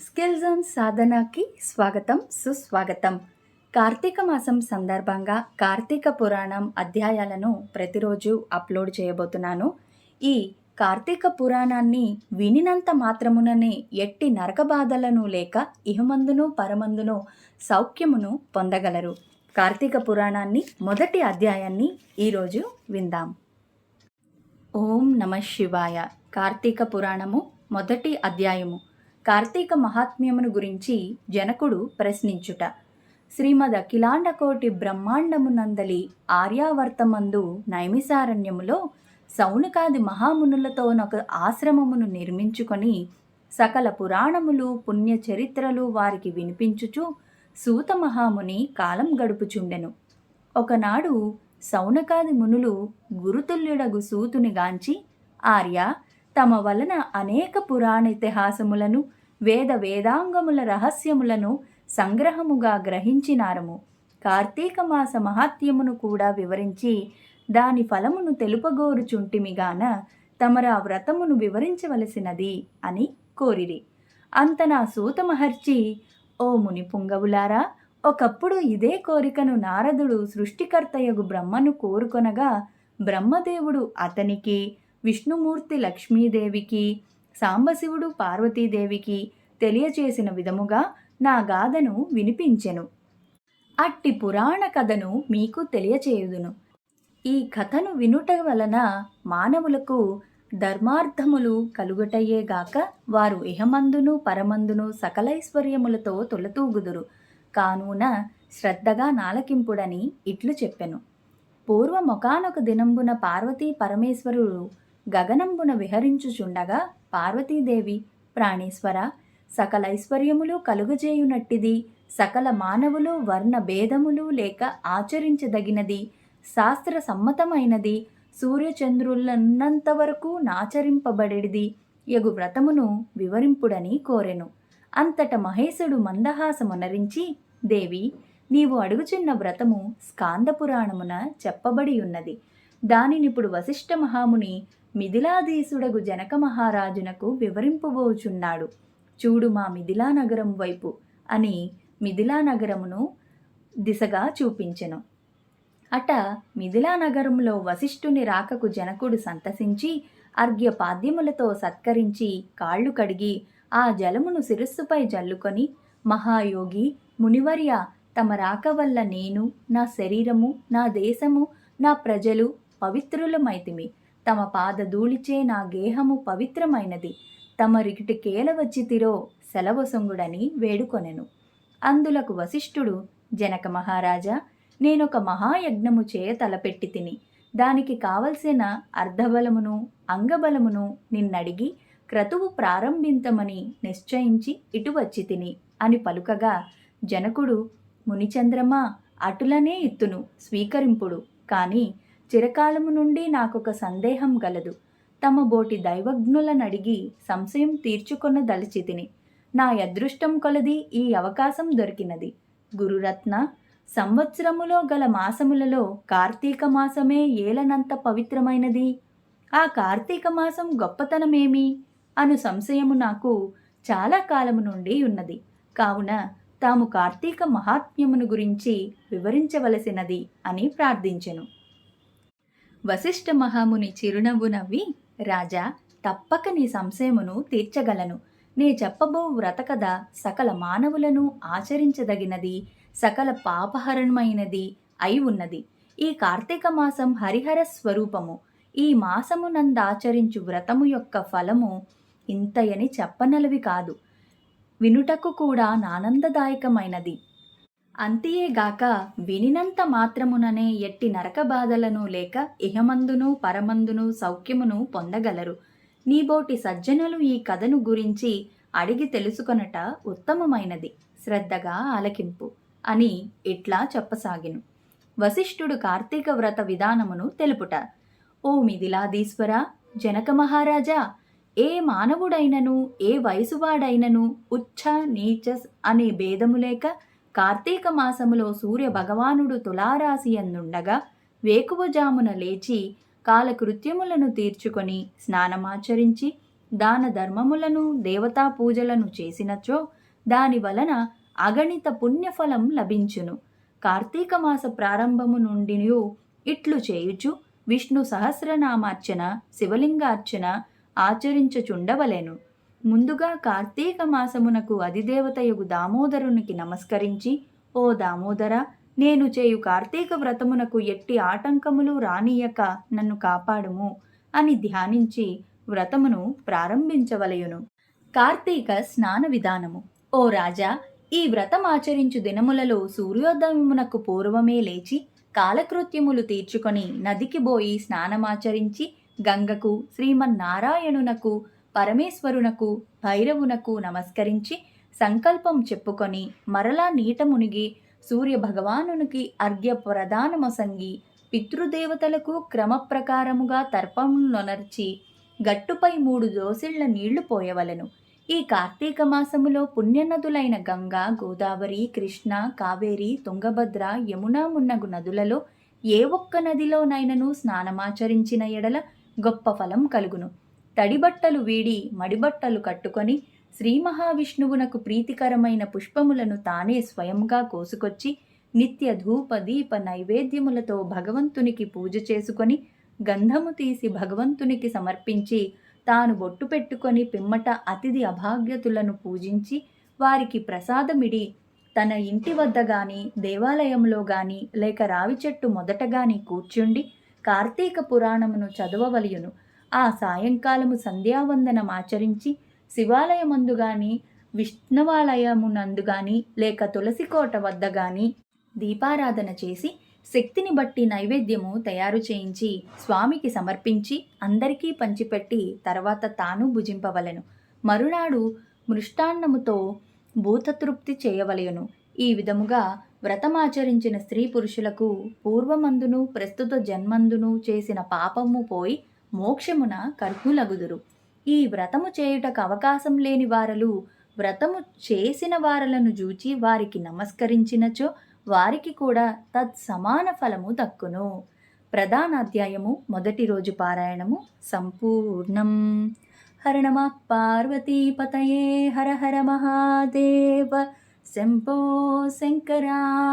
Skill zone సాధనకి స్వాగతం సుస్వాగతం. కార్తీక మాసం సందర్భంగా కార్తీక పురాణం అధ్యాయాలను ప్రతిరోజు అప్లోడ్ చేయబోతున్నాను. ఈ కార్తీక పురాణాన్ని వినినంత మాత్రముననే ఎట్టి నరక బాధలను లేక ఇహమందును పరమందును సౌఖ్యమును పొందగలరు. కార్తీక పురాణాన్ని మొదటి అధ్యాయాన్ని ఈరోజు విందాం. ఓం నమ శివాయ. కార్తీక పురాణము మొదటి అధ్యాయము. కార్తీక మహాత్మ్యమును గురించి జనకుడు ప్రశ్నించుట. శ్రీమద్ అఖిలాండకోటి బ్రహ్మాండమునందలి ఆర్యావర్తమందు నైమిసారణ్యములో సౌనకాది మహామునులతోనొక ఆశ్రమమును నిర్మించుకొని సకల పురాణములు పుణ్య చరిత్రలు వారికి వినిపించుచు సూత మహాముని కాలం గడుపుచుండెను. ఒకనాడు సౌనకాది మునులు గురుతుల్యుడగు సూతుని గాంచి, ఆర్య, తమ వలన అనేక పురాణ ఇతిహాసములను వేదాంగముల రహస్యములను సంగ్రహముగా గ్రహించినారము. కార్తీక మాస మహాత్యమును కూడా వివరించి దాని ఫలమును తెలుపగోరుచుంటిమిగాన తమరా వ్రతమును వివరించవలసినది అని కోరిరి. అంతనా సూత మహర్షి, ఓ ముని పుంగవులారా, ఒకప్పుడు ఇదే కోరికను నారదుడు సృష్టికర్తయగు బ్రహ్మను కోరుకొనగా బ్రహ్మదేవుడు అతనికి, విష్ణుమూర్తి లక్ష్మీదేవికి, సాంబశివుడు పార్వతీదేవికి తెలియచేసిన విధముగా నా గాథను వినిపించెను. అట్టి పురాణ కథను మీకు తెలియచేయుదును. ఈ కథను వినుట వలన మానవులకు ధర్మార్థములు కలుగుటయ్యేగాక వారు ఇహమందును పరమందును సకలైశ్వర్యములతో తొలతూగుదురు. కానున శ్రద్ధగా నాలకింపుడని ఇట్లు చెప్పెను. పూర్వమొకానొక దినంబున పార్వతీ పరమేశ్వరుడు గగనంబున విహరించుచుండగా పార్వతీదేవి, ప్రాణేశ్వర, సకలైశ్వర్యములు కలుగజేయునట్టిది, సకల మానవులు వర్ణ భేదములు లేక ఆచరించదగినది, శాస్త్ర సమ్మతమైనది, సూర్యచంద్రులన్నంత వరకు నాచరింపబడేది యగు వ్రతమును వివరింపుడని కోరెను. అంతట మహేశుడు మందహాసమునరించి, దేవి, నీవు అడుగుచున్న వ్రతము స్కాంద పురాణమున చెప్పబడి ఉన్నది. దానినిప్పుడు వశిష్ఠ మహాముని మిథిలాధీసుడగు జనక మహారాజునకు వివరింపబోచున్నాడు. చూడు మా మిథిలా నగరం వైపు అని మిథిలా నగరమును దిశగా చూపించెను. అట మిథిలా నగరంలో వశిష్ఠుని రాకకు జనకుడు సంతసించి అర్ఘ్యపాద్యములతో సత్కరించి కాళ్ళు కడిగి ఆ జలమును శిరస్సుపై జల్లుకొని, మహాయోగి మునివర్య, తమ రాక వల్ల నేను, నా శరీరము, నా దేశము, నా ప్రజలు పవిత్రులమైతిమి. తమ పాదధూళిచే నా గేహము పవిత్రమైనది. తమరికిటి కేల వచ్చితిరో సెలవసొంగుడని వేడుకొనెను. అందులకు వశిష్ఠుడు, జనక మహారాజా, నేనొక మహాయజ్ఞము చేయ తలపెట్టి తిని దానికి కావలసిన అర్ధబలమును అంగబలమును నిన్నడిగి క్రతువు ప్రారంభించమని నిశ్చయించి ఇటు వచ్చి తిని అని పలుకగా జనకుడు, మునిచంద్రమా, అటులనే ఇత్తును, స్వీకరింపుడు. కాని చిరకాలము నుండి నాకొక సందేహం గలదు. తమ బోటి దైవజ్ఞులనడిగి సంశయం తీర్చుకొనదలిచి తిని నా అదృష్టం కొలది ఈ అవకాశం దొరికినది. గురురత్న, సంవత్సరములో గల మాసములలో కార్తీక మాసమే ఏలనంత పవిత్రమైనది. ఆ కార్తీక మాసం గొప్పతనమేమి అను సంశయము నాకు చాలా కాలము నుండి ఉన్నది. కావున తాము కార్తీక మహాత్మ్యమును గురించి వివరించవలసినది అని ప్రార్థించెను. వశిష్ఠ మహాముని చిరునవ్వు నవ్వి, రాజా, తప్పక నీ సంశయమును తీర్చగలను. నే చెప్పబో వ్రతకథ సకల మానవులను ఆచరించదగినది, సకల పాపహరణమైనది అయి ఉన్నది. ఈ కార్తీక మాసం హరిహర స్వరూపము. ఈ మాసమునందాచరించు వ్రతము యొక్క ఫలము ఇంతయని చెప్పనలవి కాదు, వినుటకు కూడా నానందదాయకమైనది. అంతియేగాక వినినంత మాత్రముననే ఎట్టి నరక బాధలను లేక ఇహమందును పరమందును సౌఖ్యమును పొందగలరు. నీబోటి సజ్జనులు ఈ కథను గురించి అడిగి తెలుసుకొనట ఉత్తమమైనది. శ్రద్ధగా ఆలకింపు అని ఇట్లా చెప్పసాగిను. వశిష్ఠుడు కార్తీక వ్రత విధానమును తెలుపుట. ఓ మిథిలాధీశ్వర, జనక మహారాజా, ఏ మానవుడైనను ఏ వయసువాడైనను ఉచ్ఛ నీచ అనే భేదము లేక కార్తీక మాసములో సూర్య భగవానుడు తులారాశి అందుండగా వేకువజామున లేచి కాలకృత్యములను తీర్చుకొని స్నానమాచరించి దాన ధర్మములను దేవతా పూజలను చేసినచో దాని వలన అగణిత పుణ్యఫలం లభించును. కార్తీక మాస ప్రారంభము నుండి ఇట్లు చేయుచు విష్ణు సహస్రనామార్చన, శివలింగార్చన ఆచరించుచుండవలెను. ముందుగా కార్తీక మాసమునకు అధిదేవతయగు దామోదరునికి నమస్కరించి, ఓ దామోదర, నేను చేయు కార్తీక వ్రతమునకు ఎట్టి ఆటంకములు రానియక నన్ను కాపాడుము అని ధ్యానించి వ్రతమును ప్రారంభించవలయును. కార్తీక స్నాన విధానము. ఓ రాజా, ఈ వ్రతం ఆచరించు దినములలో సూర్యోదయమునకు పూర్వమే లేచి కాలకృత్యములు తీర్చుకొని నదికి పోయి స్నానమాచరించి గంగకు, శ్రీమన్నారాయణునకు, పరమేశ్వరునకు, భైరవునకు నమస్కరించి సంకల్పం చెప్పుకొని మరలా నీట మునిగి సూర్య భగవానునికి అర్ఘ్య ప్రదానమొసంగి పితృదేవతలకు క్రమప్రకారముగా తర్పములొనర్చి గట్టుపై 3 దోసిళ్ల నీళ్లు పోయవలెను. ఈ కార్తీక మాసములో పుణ్యనదులైన గంగా, గోదావరి, కృష్ణ, కావేరి, తుంగభద్ర, యమున మున్నగు నదులలో ఏ ఒక్క నదిలోనైనను స్నానమాచరించిన ఎడల గొప్ప ఫలం కలుగును. తడిబట్టలు వీడి మడిబట్టలు కట్టుకొని శ్రీ మహావిష్ణువునకు ప్రీతికరమైన పుష్పములను తానే స్వయంగా కోసుకొచ్చి నిత్య ధూప దీప నైవేద్యములతో భగవంతునికి పూజ చేసుకొని గంధము తీసి భగవంతునికి సమర్పించి తాను బొట్టు పెట్టుకొని పిమ్మట అతిథి అభాగ్యతులను పూజించి వారికి ప్రసాదమిడి తన ఇంటి వద్ద గాని, దేవాలయంలో గాని, లేక రావి చెట్టు మొదట గాని కూర్చుండి కార్తీక పురాణమును చదవవలయును. ఆ సాయంకాలము సంధ్యావందనం ఆచరించి శివాలయమందు గాని, విష్ణువాలయమునందు గాని, లేక తులసికోట వద్ద గాని దీపారాధన చేసి శక్తిని బట్టి నైవేద్యము తయారు చేయించి స్వామికి సమర్పించి అందరికీ పంచిపెట్టి తర్వాత తాను భుజింపవలెను. మరునాడు మృష్టాన్నముతో భూతతృప్తి చేయవలెను. ఈ విధముగా వ్రతమాచరించిన స్త్రీ పురుషులకు పూర్వమందును ప్రస్తుత జన్మందును చేసిన పాపము పోయి మోక్షమున కర్హులగుదురు. ఈ వ్రతము చేయుటకు అవకాశం లేని వారలు వ్రతము చేసిన వారలను చూచి వారికి నమస్కరించినచో వారికి కూడా తత్సమాన ఫలము దక్కును. ప్రధాన అధ్యాయము మొదటి రోజు పారాయణము సంపూర్ణం. హర నమః పార్వతీపతయే హర హర మహాదేవ శంభో శంకరా.